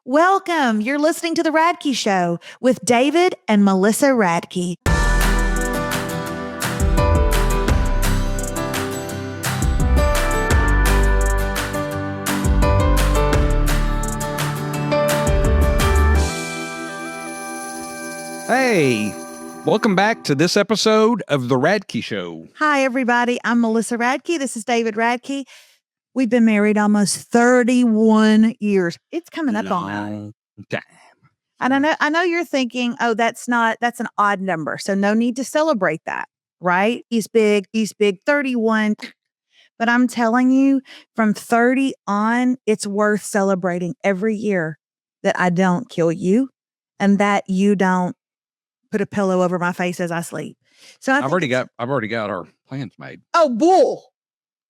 Welcome. You're listening to The Radke Show with David and Melissa Radke. Hey, welcome back to this episode of The Radke Show. Hi, everybody. I'm Melissa Radke. This is David Radke. We've been married almost 31 years. It's coming up on Time. And I know you're thinking, oh, that's an odd number. So no need to celebrate that, right? He's big, 31. But I'm telling you, from 30 on, it's worth celebrating every year that I don't kill you and that you don't put a pillow over my face as I sleep. So I've already got our plans made. Oh, bull.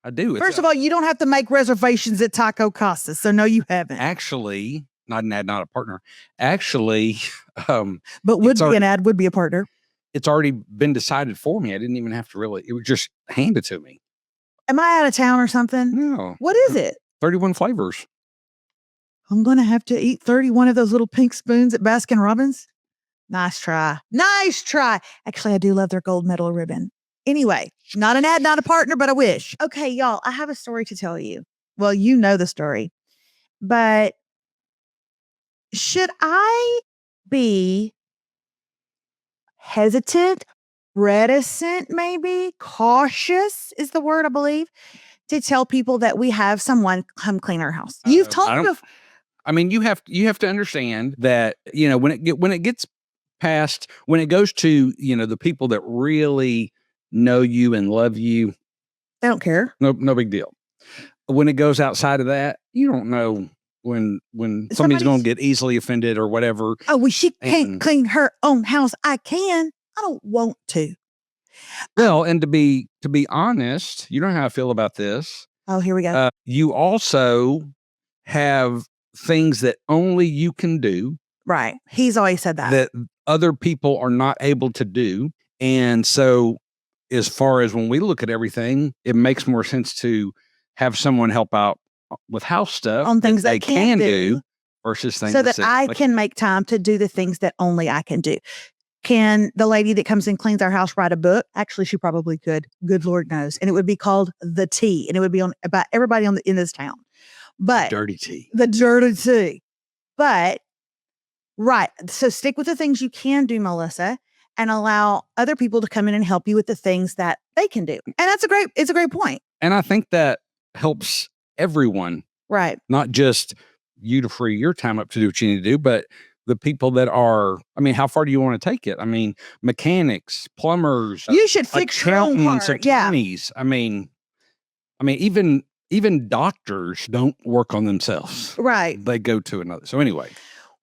I do. First of all, you don't have to make reservations at Taco Casa. So no, you haven't. Actually, not an ad, not a partner. Actually, but would be a partner. It's already been decided for me. I didn't even have to it was just handed to me. Am I out of town or something? No. What is it? 31 flavors. I'm going to have to eat 31 of those little pink spoons at Baskin Robbins. Nice try. Nice try. Actually, I do love their gold medal ribbon. Anyway, not an ad, not a partner, but I wish. Okay, y'all, I have a story to tell you. Well, you know the story. But should I be hesitant, reticent, maybe cautious is the word, I believe, to tell people that we have someone come clean our house? You've told me. I mean, you have to understand that, when it gets past, when it goes to, the people that really know you and love you, they don't care. No big deal. When it goes outside of that, you don't know when somebody's going to get easily offended or whatever. Oh, well, she can't clean her own house. I can. I don't want to. Well, and to be honest, you know how I feel about this. Oh, here we go. You also have things that only you can do. Right. He's always said that other people are not able to do. And so as far as when we look at everything, it makes more sense to have someone help out with house stuff on things that they can do versus things so that I can make time to do the things that only I can do. Can the lady that comes and cleans our house write a book? Actually, she probably could. Good Lord knows. And it would be called The Tea. And it would be about everybody in this town. But the dirty tea. But right. So stick with the things you can do, Melissa, and allow other people to come in and help you with the things that they can do. And it's a great point. And I think that helps everyone. Right. Not just you to free your time up to do what you need to do, but the people that are, how far do you want to take it? Mechanics, plumbers. You should fix your own car. Attorneys. Yeah. Even doctors don't work on themselves. Right. They go to another. So anyway.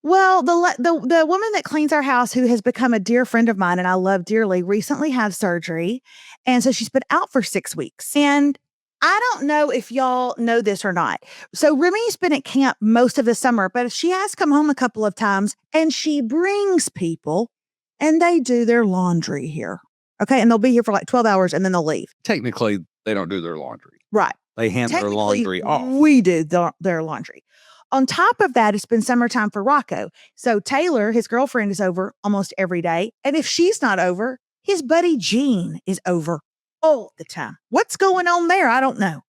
Well, the woman that cleans our house, who has become a dear friend of mine and I love dearly, recently had surgery. And so she's been out for 6 weeks. And I don't know if y'all know this or not. So Remy's been at camp most of the summer, but she has come home a couple of times and she brings people and they do their laundry here. Okay. And they'll be here for like 12 hours and then they'll leave. Technically, they don't do their laundry. Right. They hand their laundry off. We do their laundry. On top of that, it's been summertime for Rocco. So Taylor, his girlfriend, is over almost every day. And if she's not over, his buddy Gene is over all the time. What's going on there? I don't know.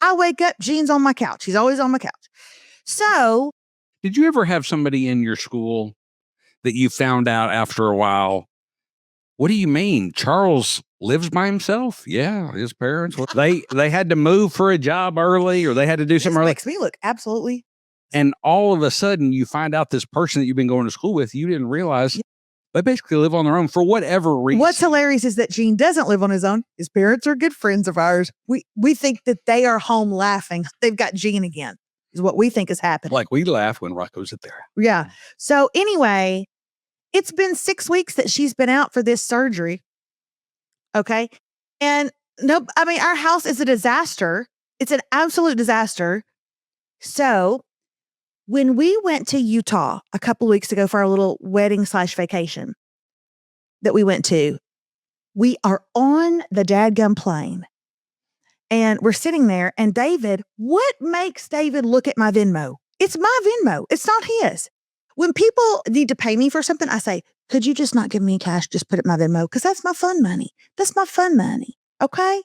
I wake up, Gene's on my couch. He's always on my couch. So. Did you ever have somebody in your school that you found out after a while? What do you mean? Charles lives by himself? Yeah, his parents. They had to move for a job early or they had to do something early. Makes me look absolutely. And all of a sudden you find out this person that you've been going to school with, you didn't realize they basically live on their own for whatever reason. What's hilarious is that Gene doesn't live on his own. His parents are good friends of ours. We think that they are home laughing. They've got Gene again, is what we think is happening. Like we laugh when Rocco's at there. Yeah. So anyway, it's been 6 weeks that she's been out for this surgery. Okay. And our house is a disaster. It's an absolute disaster. So when we went to Utah a couple of weeks ago for our little wedding / vacation that we went to, we are on the dadgum plane and we're sitting there and what makes David look at my Venmo? It's my Venmo. It's not his. When people need to pay me for something, I say, could you just not give me cash? Just put it in my Venmo because that's my fun money. That's my fun money. Okay?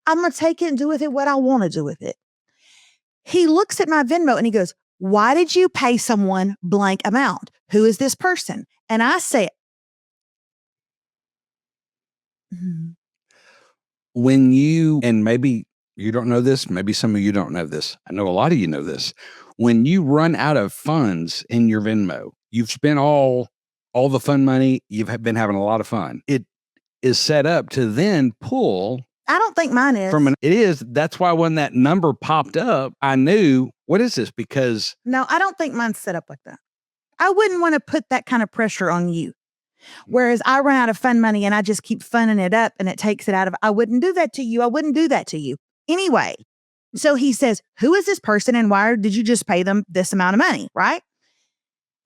I'm going to take it and do with it what I want to do with it. He looks at my Venmo and he goes, why did you pay someone blank amount? Who is this person? And I said, when you, and maybe you don't know this, maybe some of you don't know this. I know a lot of you know this. When you run out of funds in your Venmo, you've spent all the fun money, you've been having a lot of fun. It is set up to then pull. I don't think mine is. It is. That's why when that number popped up, I knew, what is this? Because. No, I don't think mine's set up like that. I wouldn't want to put that kind of pressure on you. Whereas I run out of fun money and I just keep funning it up and it takes it out of, I wouldn't do that to you. I wouldn't do that to you. Anyway, so he says, who is this person and why did you just pay them this amount of money? Right.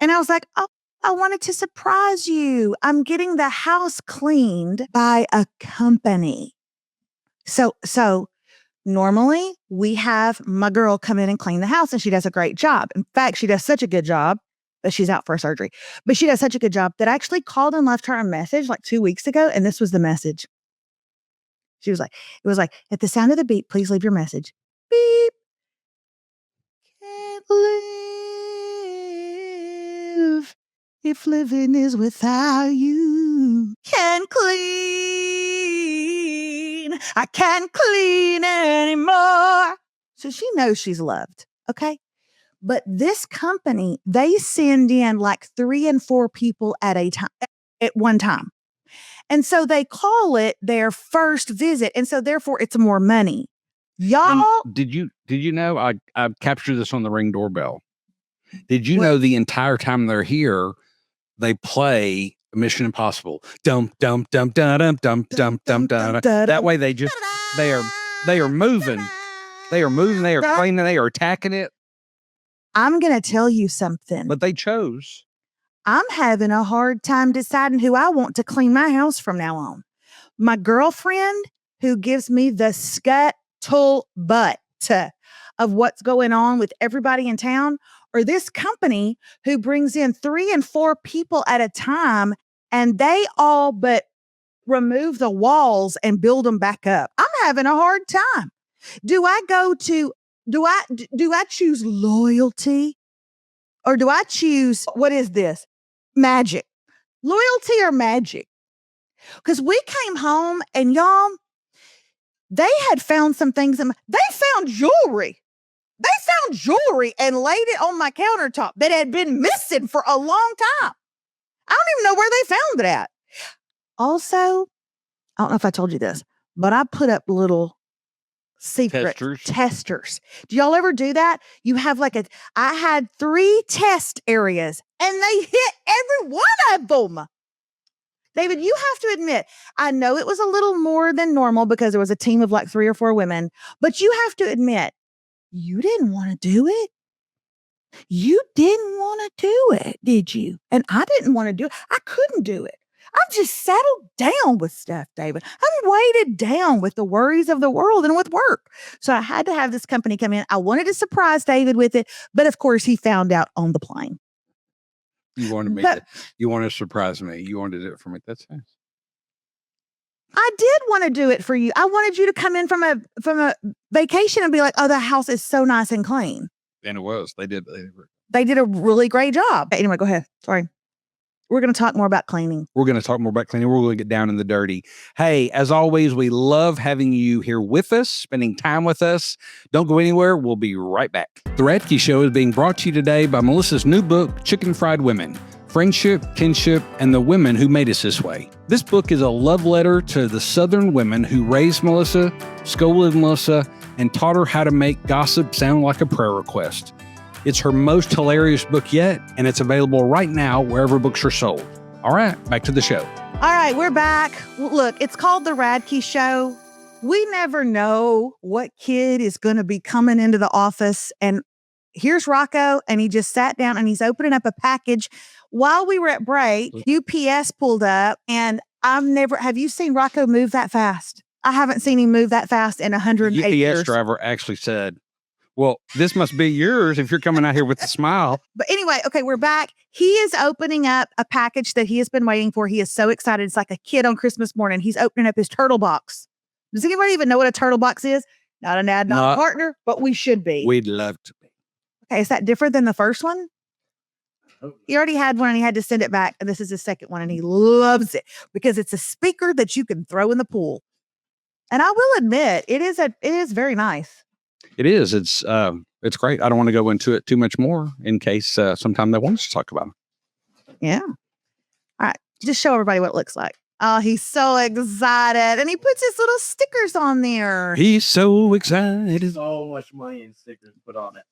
And I was like, oh, I wanted to surprise you. I'm getting the house cleaned by a company. So normally we have my girl come in and clean the house and she does a great job. In fact, she does such a good job that she's out for surgery, but she does such a good job that I actually called and left her a message like 2 weeks ago. And this was the message. She was like, it was like, at the sound of the beep, please leave your message. Beep. Can't live if living is without you. Can't clean. I can't clean anymore. So she knows she's loved. Okay. But this company, they send in like 3 and 4 people at one time. And so they call it their first visit. And so therefore it's more money. Y'all. Did you know I captured this on the Ring doorbell? Did you know the entire time they're here, they play Mission Impossible? Dum dum dum dum dum dum dum dum dum. That way they are moving. They are moving, they are cleaning, they are attacking it. I'm going to tell you something. But they chose. I'm having a hard time deciding who I want to clean my house from now on. My girlfriend who gives me the scuttle butt of what's going on with everybody in town, or this company who brings in 3 and 4 people at a time and they all but remove the walls and build them back up. I'm having a hard time. Do I choose loyalty or do I choose, what is this? Magic. Loyalty or magic? Because we came home and y'all, they had found some things. They found jewelry. They found jewelry and laid it on my countertop that had been missing for a long time. I don't even know where they found it at. Also, I don't know if I told you this, but I put up little secret testers. Do y'all ever do that? You have I had 3 test areas and they hit every one of them. David, you have to admit, I know it was a little more than normal because there was a team of like 3 or 4 women, but you have to admit, you didn't want to do it. You didn't want to do it, did you? And I didn't want to do it. I couldn't do it. I've just settled down with stuff, David. I'm weighted down with the worries of the world and with work. So I had to have this company come in. I wanted to surprise David with it, but of course he found out on the plane. You wanted you wanted to surprise me. You wanted to do it for me. That's nice. I did want to do it for you. I wanted you to come in from a vacation and be like, oh, the house is so nice and clean. And it was. They did a really great job. Anyway, go ahead. Sorry. We're going to talk more about cleaning. We're going to get down in the dirty. Hey, as always, we love having you here with us, spending time with us. Don't go anywhere. We'll be right back. The Radke Show is being brought to you today by Melissa's new book, Chicken Fried Women: Friendship, Kinship, and the Women Who Made Us This Way. This book is a love letter to the Southern women who raised Melissa, scolded Melissa, and taught her how to make gossip sound like a prayer request. It's her most hilarious book yet, and it's available right now wherever books are sold. All right, back to the show. All right, we're back. Look, it's called The Radke Show. We never know what kid is going to be coming into the office. And here's Rocco, and he just sat down and he's opening up a package. While we were at break, UPS pulled up, and have you seen Rocco move that fast? I haven't seen him move that fast in 108 years. UPS driver actually said, Well, this must be yours if you're coming out here with a smile. But anyway, okay, we're back. He is opening up a package that he has been waiting for. He is so excited. It's like a kid on Christmas morning. He's opening up his turtle box. Does anybody even know what a turtle box is? Not an ad, not a partner, but we should be. We'd love to be. Okay, is that different than the first one? He already had one and he had to send it back. And this is his second one and he loves it because it's a speaker that you can throw in the pool. And I will admit, it is very nice. It is. It's great. I don't want to go into it too much more in case sometime they want us to talk about it. Yeah. All right. Just show everybody what it looks like. Oh, he's so excited. And he puts his little stickers on there. He's so excited. So much money in stickers put on it.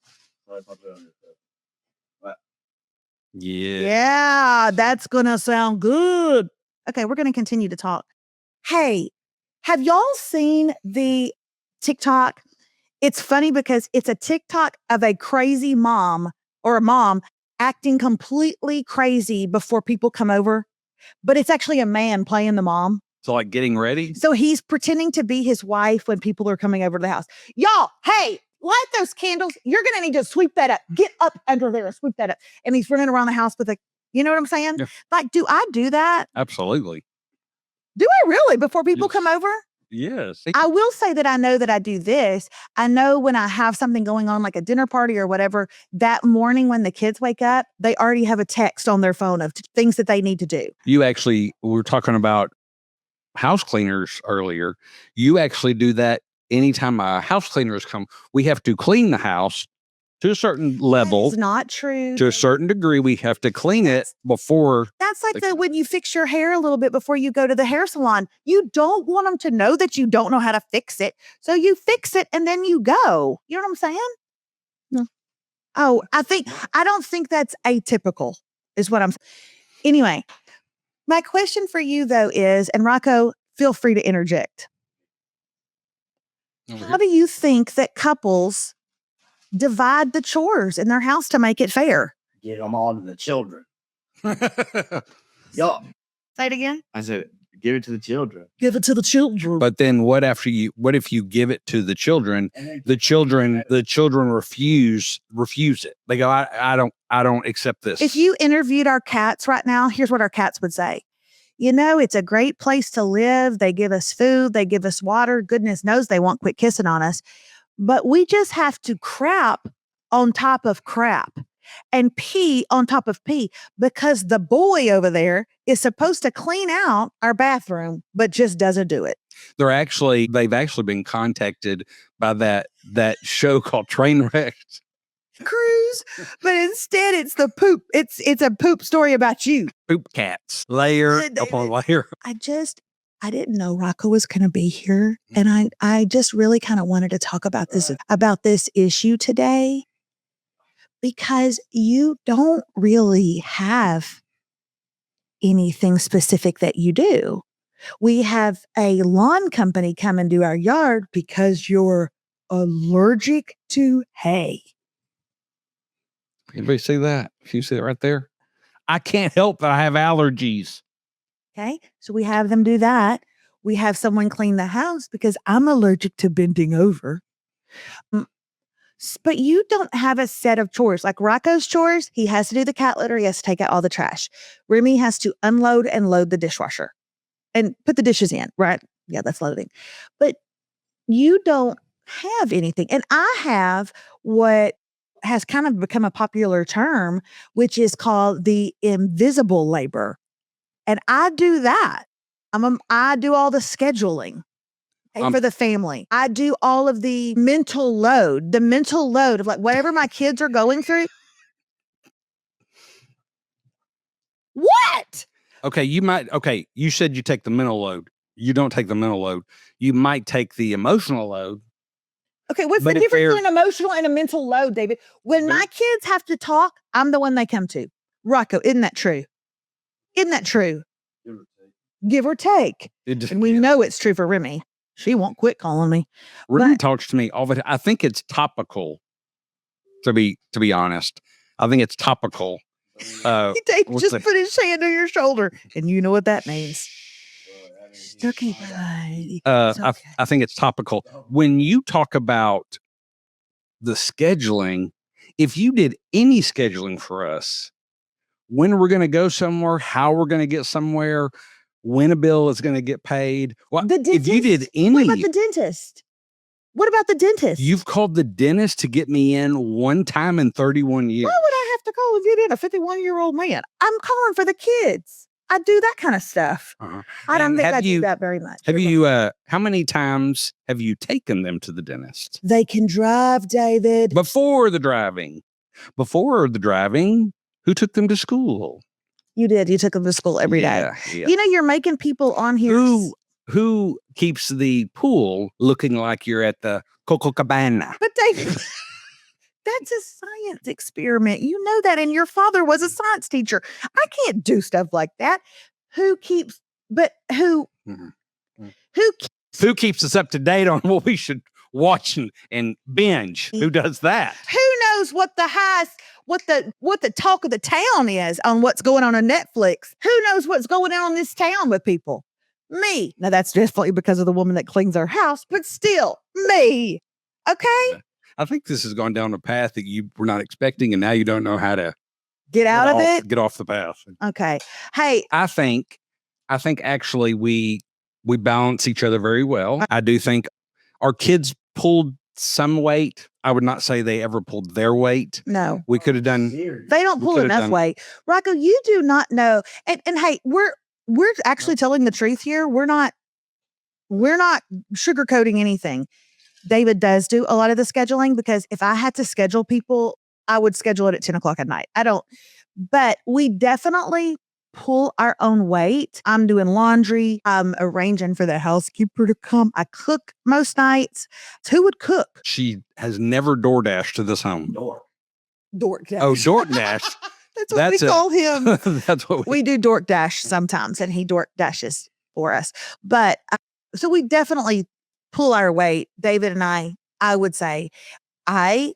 Yeah. Yeah, that's going to sound good. Okay, we're going to continue to talk. Hey, have y'all seen the TikTok? It's funny because it's a TikTok of a crazy mom or a mom acting completely crazy before people come over, but it's actually a man playing the mom. So like getting ready? So he's pretending to be his wife when people are coming over to the house. Y'all, hey, light those candles. You're going to need to sweep that up. Get up under there and sweep that up. And he's running around the house with you know what I'm saying? Yeah. Like, do I do that? Absolutely. Do I really before people come over? Yes. I will say that I know that I do this. I know when I have something going on, like a dinner party or whatever, that morning when the kids wake up, they already have a text on their phone of things that they need to do. We were talking about house cleaners earlier. You actually do that anytime house cleaners come. We have to clean the house to a certain level. It's not true. To a certain degree, we have to clean it before. That's like when you fix your hair a little bit before you go to the hair salon. You don't want them to know that you don't know how to fix it. So you fix it and then you go. You know what I'm saying? No. Oh, I don't think that's atypical is what I'm saying. Anyway, my question for you though is, and Rocco, feel free to interject. How do you think that couples divide the chores in their house to make it fair? Get them all to the children. Yo. Say it again. I said, give it to the children. Give it to the children. But then what if you give it to the children? The children refuse it. They go, I don't accept this. If you interviewed our cats right now, here's what our cats would say. You know, it's a great place to live. They give us food. They give us water. Goodness knows they won't quit kissing on us. But we just have to crap on top of crap and pee on top of pee because the boy over there is supposed to clean out our bathroom, but just doesn't do it. They've actually been contacted by that show called Trainwreck Cruise, but instead it's the poop. It's a poop story about you. Poop cats, layer upon layer. I didn't know Rocco was going to be here. And I just really kind of wanted to talk about this issue today because you don't really have anything specific that you do. We have a lawn company come and do our yard because you're allergic to hay. Anybody see that? You see it right there? I can't help that I have allergies. Okay, so we have them do that. We have someone clean the house because I'm allergic to bending over. But you don't have a set of chores. Like Rocco's chores, he has to do the cat litter. He has to take out all the trash. Remy has to unload and load the dishwasher and put the dishes in, right? Yeah, that's loading. But you don't have anything. And I have what has kind of become a popular term, which is called the invisible labor. And I do that. I do all the scheduling for the family. I do all of the mental load of like whatever my kids are going through. What? Okay, you said you take the mental load. You don't take the mental load. You might take the emotional load. Okay, what's the difference between an emotional and a mental load, David? When my kids have to talk, I'm the one they come to. Rocco, isn't that true? Isn't that true? Give or take. And we know it's true for Remy. She won't quit calling me. Remy talks to me all the time. I think it's topical, to be honest. I think it's topical. Dave just put his hand on your shoulder, and you know what that means. Okay, bye. I think it's topical. When you talk about the scheduling. If you did any scheduling for us, when we're going to go somewhere, how we're going to get somewhere, when a bill is going to get paid. Well, The if you did dentist? any, What about the dentist? What about the dentist? you've called the dentist to get me in one time in 31 years. Why would I have to call and get in a 51-year-old man? I'm calling for the kids. I do that kind of stuff. Uh-huh. I don't And think have I do you- that very much. Have You're you, right. how many times have you taken them to the dentist? They can drive, David. Before the driving, who took them to school? You did. You took them to school every day. Yeah. You know, you're making people on here. Who keeps the pool looking like you're at the Copacabana? But David, that's a science experiment. You know that. And your father was a science teacher. I can't do stuff like that. Who keeps Mhm. Who keeps us up to date on what we should watch and binge? Who does that? who knows what the talk of the town is on what's going on Netflix? Who knows what's going on in this town with people? Me. Now that's definitely because of the woman that cleans our house, but still me. Okay? I think this has gone down a path that you were not expecting, and now you don't know how to Get out of it. Get off the path. Okay. Hey, I think actually we balance each other very well. I do think our kids pulled some weight. I would not say they ever pulled their weight. no. We could have done. Serious. They don't We pull could've enough done- weight. Rocco, you do not know. And hey, we're actually telling the truth here. We're not sugarcoating anything. David does do a lot of the scheduling because if I had to schedule people, I would schedule it at 10 o'clock at night. I don't, but we definitely pull our own weight. I'm doing laundry. I'm arranging for the housekeeper to come. I cook most nights. Who would cook? She has never DoorDashed to this home. Door. DoorDash. Oh, DoorDash. That's what That's we a- call him. That's what We do DoorDash sometimes, and he DoorDashes for us. But so we definitely pull our weight. David and I would say, I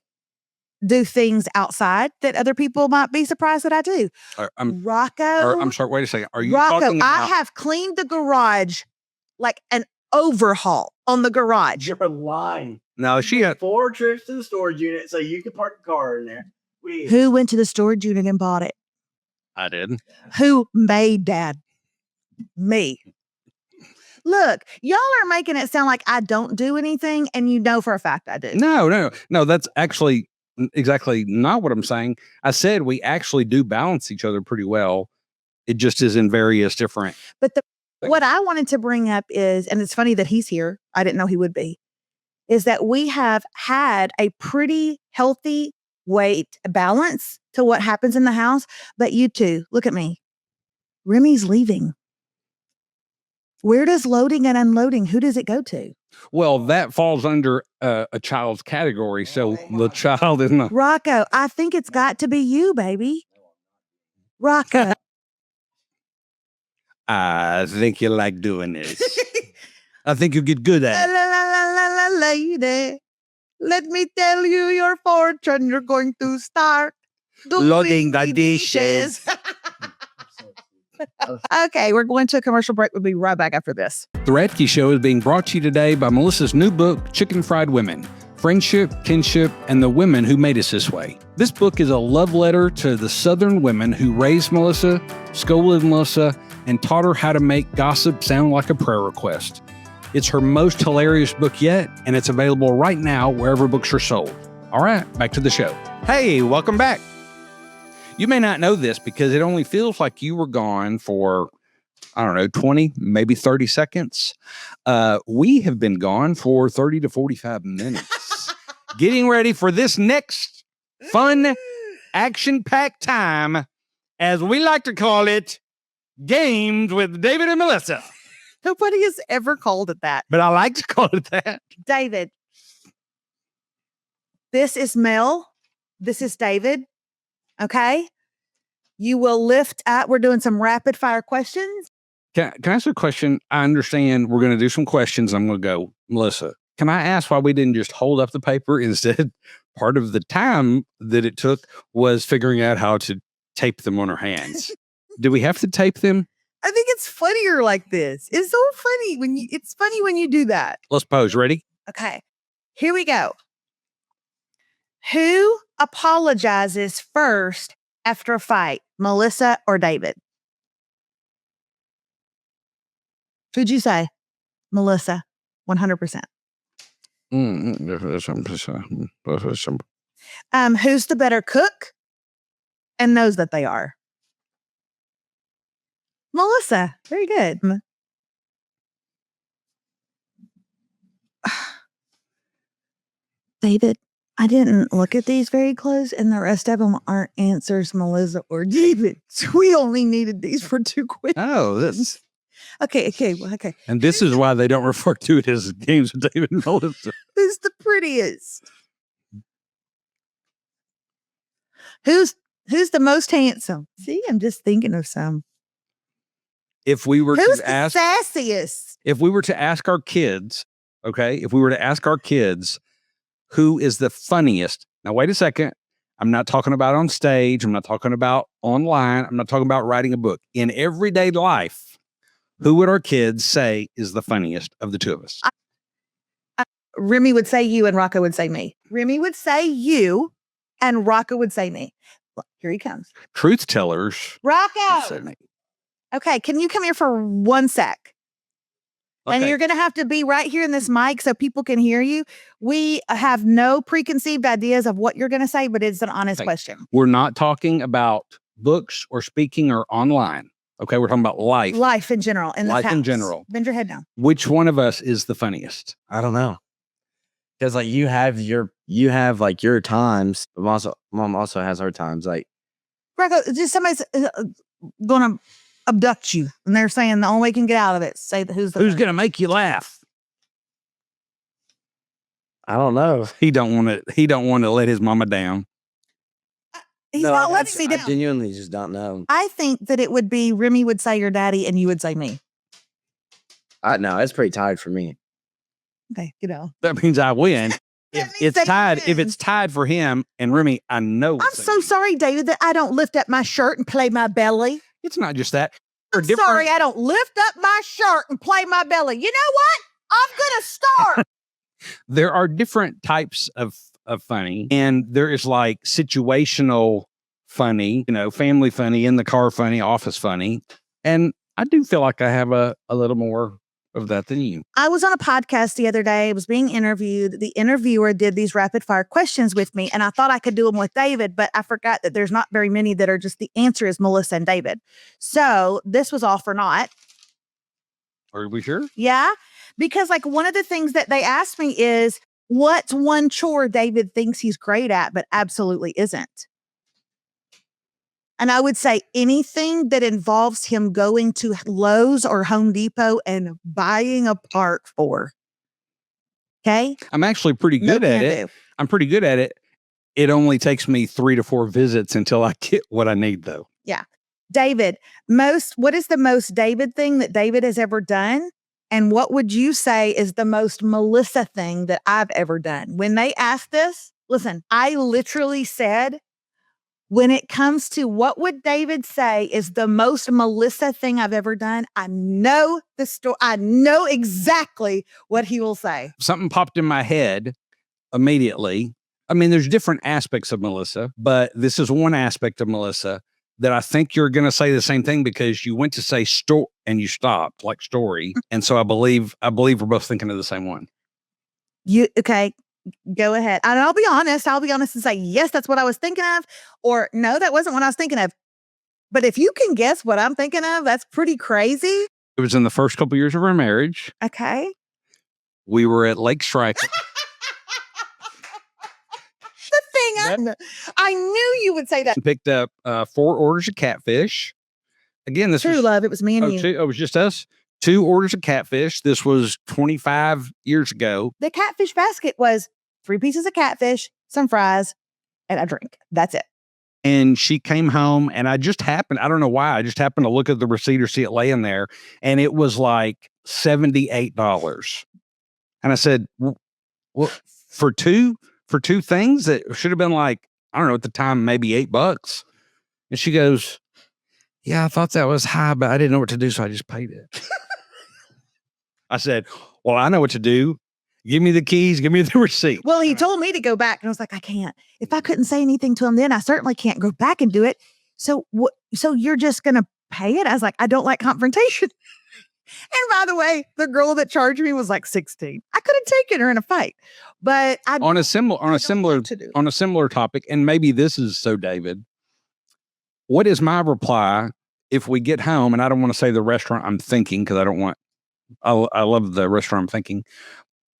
do things outside that other people might be surprised that I do. I'm sorry. Wait a second. Are you Rocco, talking about? I have cleaned the garage like an overhaul on the garage. You're lying. No, she had. 4 trips to the storage unit so you can park the car in there. Who went to the storage unit and bought it? I did. Who made Dad? Me. Look, y'all are making it sound like I don't do anything, and you know for a fact I do. No. That's actually exactly not what I'm saying. I said we actually do balance each other pretty well. It just is in various different. But what I wanted to bring up is, and it's funny that he's here, I didn't know he would be, is that we have had a pretty healthy weight balance to what happens in the house. But you two, look at me. Remy's leaving. Where does loading and unloading, who does it go to? Well, that falls under a child's category. So the child is not. Rocco, I think it's got to be you, baby. Rocco. I think you like doing this. I think you get good La, at la, it. la, la, la, lady. Let me tell you your fortune. You're going to start Loading the dishes. Okay, we're going to a commercial break. We'll be right back after this. The Radke Show is being brought to you today by Melissa's new book, Chicken Fried Women: Friendship, Kinship, and the Women Who Made Us This Way. This book is a love letter to the Southern women who raised Melissa, scolded Melissa, and taught her how to make gossip sound like a prayer request. It's her most hilarious book yet, and it's available right now wherever books are sold. All right, back to the show. Hey, welcome back. You may not know this because it only feels like you were gone for, 20, maybe 30 seconds. We have been gone for 30 to 45 minutes, getting ready for this next fun, action-packed time, as we like to call it, Games with David and Melissa. Nobody has ever called it that. But I like to call it that. David, this is Mel. This is David. Okay? You will lift up. We're doing some rapid fire questions. Can I ask a question? I understand we're going to do some questions. I'm going to go, Melissa, can I ask why we didn't just hold up the paper? Instead, part of the time that it took was figuring out how to tape them on our hands. Do we have to tape them? I think it's funnier like this. It's so funny when you do that. Let's pose. Ready? Okay. Here we go. Who apologizes first after a fight, Melissa or David? Who'd you say? Melissa, 100%. Who's the better cook and knows that they are? Melissa. Very good. David, I didn't look at these very close, and the rest of them aren't answers, Melissa or David. So we only needed these for 2 quiz. Oh, this. Okay. And this is why they don't refer to it as games with David and Melissa. Who's the prettiest? Who's the most handsome? See, I'm just thinking of some. If we were Who's to the ask, sassiest? if we were to ask our kids, okay, if we were to ask our kids who is the funniest. Now, wait a second. I'm not talking about on stage. I'm not talking about online. I'm not talking about writing a book. In everyday life, who would our kids say is the funniest of the two of us? Remy would say you and Rocco would say me. Remy would say you and Rocco would say me. Look, here he comes. Truth tellers. Rocco. Say me. Okay, can you come here for 1 sec? And Okay. you're going to have to be right here in this mic so people can hear you. We have no preconceived ideas of what you're going to say, but it's an honest Okay. question. We're not talking about books or speaking or online. Okay, we're talking about life. Life in general. In Life this in house. general. Bend your head down. Which one of us is the funniest? I don't know. Because like you have like your times, but mom also has her times. Like Rocco, just somebody's going to abduct you. And they're saying the only way you can get out of it, say who's Who's going to make you laugh? I don't know. He don't want to let his mama down. He's not letting me I down. genuinely just don't know. I think that it would be Remy would say your daddy and you would say me. No, it's pretty tired for me. Okay, That means I win. That If means it's that you tied, if win. it's tied for him and Remy, I know. I'm so sorry, David, that I don't lift up my shirt and play my belly. It's not just that. I'm sorry, I don't lift up my shirt and play my belly. You know what? I'm going to start. There are different types of funny, and there is like situational funny, family funny, in the car funny, office funny. And I do feel like I have a little more of that than you. I was on a podcast the other day. I was being interviewed. The interviewer did these rapid fire questions with me, and I thought I could do them with David, but I forgot that there's not very many that are just the answer is Melissa and David. So this was all for naught. Are we sure? Yeah. Because like one of the things that they asked me is, what's one chore David thinks he's great at, but absolutely isn't? And I would say anything that involves him going to Lowe's or Home Depot and buying a part for. Okay? I'm actually pretty good at it. I'm pretty good at it. It only takes me 3 to 4 visits until I get what I need, though. Yeah. David, what is the most David thing that David has ever done? And what would you say is the most Melissa thing that I've ever done? When they asked this, listen, I literally said, when it comes to what would David say is the most Melissa thing I've ever done, I know the story. I know exactly what he will say. Something popped in my head immediately. I mean, there's different aspects of Melissa, but this is one aspect of Melissa that I think you're going to say the same thing because you went to say store and you stopped like story. And so I believe we're both thinking of the same one. Okay, go ahead. And I'll be honest and say, yes, that's what I was thinking of. Or no, that wasn't what I was thinking of. But if you can guess what I'm thinking of, that's pretty crazy. It was in the first couple years of our marriage. Okay. We were at Lake Striker. I knew you would say that. Picked up 4 orders of catfish. Again, this True was love. It was me and you. it was just us. 2 orders of catfish. This was 25 years ago. The catfish basket was 3 pieces of catfish, some fries, and a drink. That's it. And she came home and I don't know why, I just happened to look at the receipt or see it laying there. And it was like $78. And I said, well, for two things that should have been like, I don't know, at the time, maybe $8. And she goes, yeah, I thought that was high, but I didn't know what to do. So I just paid it. I said, well, I know what to do. Give me the keys. Give me the receipt. Well, he told me to go back, and I was like, I can't. If I couldn't say anything to him then, I certainly can't go back and do it. So what? So you're just going to pay it? I was like, I don't like confrontation. And by the way, the girl that charged me was like 16. I could have taken her in a fight, but on a similar topic, and maybe this is so David. What is my reply if we get home, and I don't want to say the restaurant I'm thinking because I love the restaurant I'm thinking,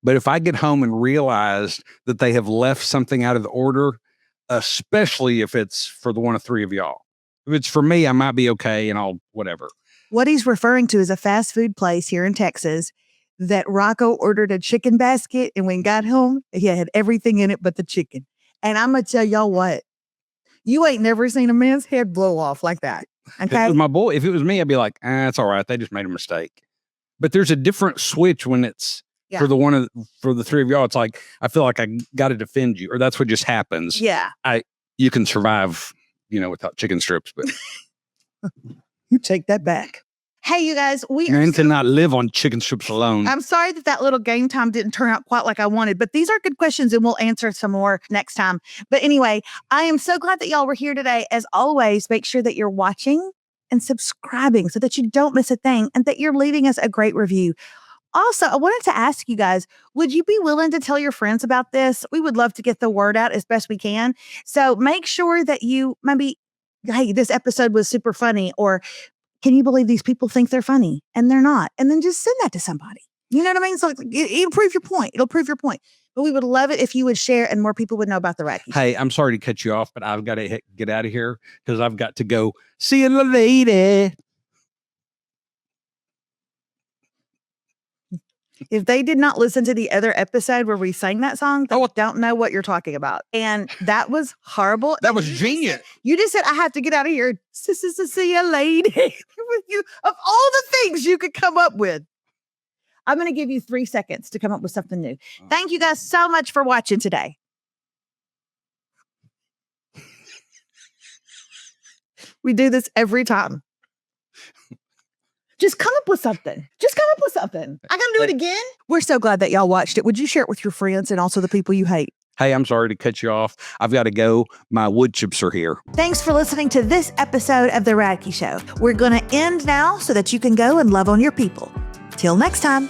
but if I get home and realize that they have left something out of the order, especially if it's for the one of three of y'all. If it's for me, I might be okay and I'll whatever. What he's referring to is a fast food place here in Texas that Rocco ordered a chicken basket, and when he got home, he had everything in it but the chicken. And I'm going to tell y'all what, you ain't never seen a man's head blow off like that. Okay? If it was me, I'd be like, it's all right. They just made a mistake. But there's a different switch when it's for the three of y'all. It's like, I feel like I got to defend you, or that's what just happens. Yeah. You can survive, without chicken strips, but you take that back. Hey, you guys, man cannot live on chicken strips alone. I'm sorry that little game time didn't turn out quite like I wanted, but these are good questions and we'll answer some more next time. But anyway, I am so glad that y'all were here today. As always, make sure that you're watching and subscribing so that you don't miss a thing and that you're leaving us a great review. Also, I wanted to ask you guys, would you be willing to tell your friends about this? We would love to get the word out as best we can. So make sure that you maybe, hey, this episode was super funny, or can you believe these people think they're funny and they're not? And then just send that to somebody. You know what I mean? So it'll prove your point. It'll prove your point. But we would love it if you would share and more people would know about the Radke. Hey, I'm sorry to cut you off, but I've got to get out of here because I've got to go see a lady. If they did not listen to the other episode where we sang that song, they don't know what you're talking about. And that was horrible. That was genius. You just said, I have to get out of here. See a lady. Of all the things you could come up with, I'm going to give you 3 seconds to come up with something new. Thank you guys so much for watching today. We do this every time. Just come up with something. I got to do it again. We're so glad that y'all watched it. Would you share it with your friends and also the people you hate? Hey, I'm sorry to cut you off. I've got to go. My wood chips are here. Thanks for listening to this episode of The Radke Show. We're going to end now so that you can go and love on your people. Till next time.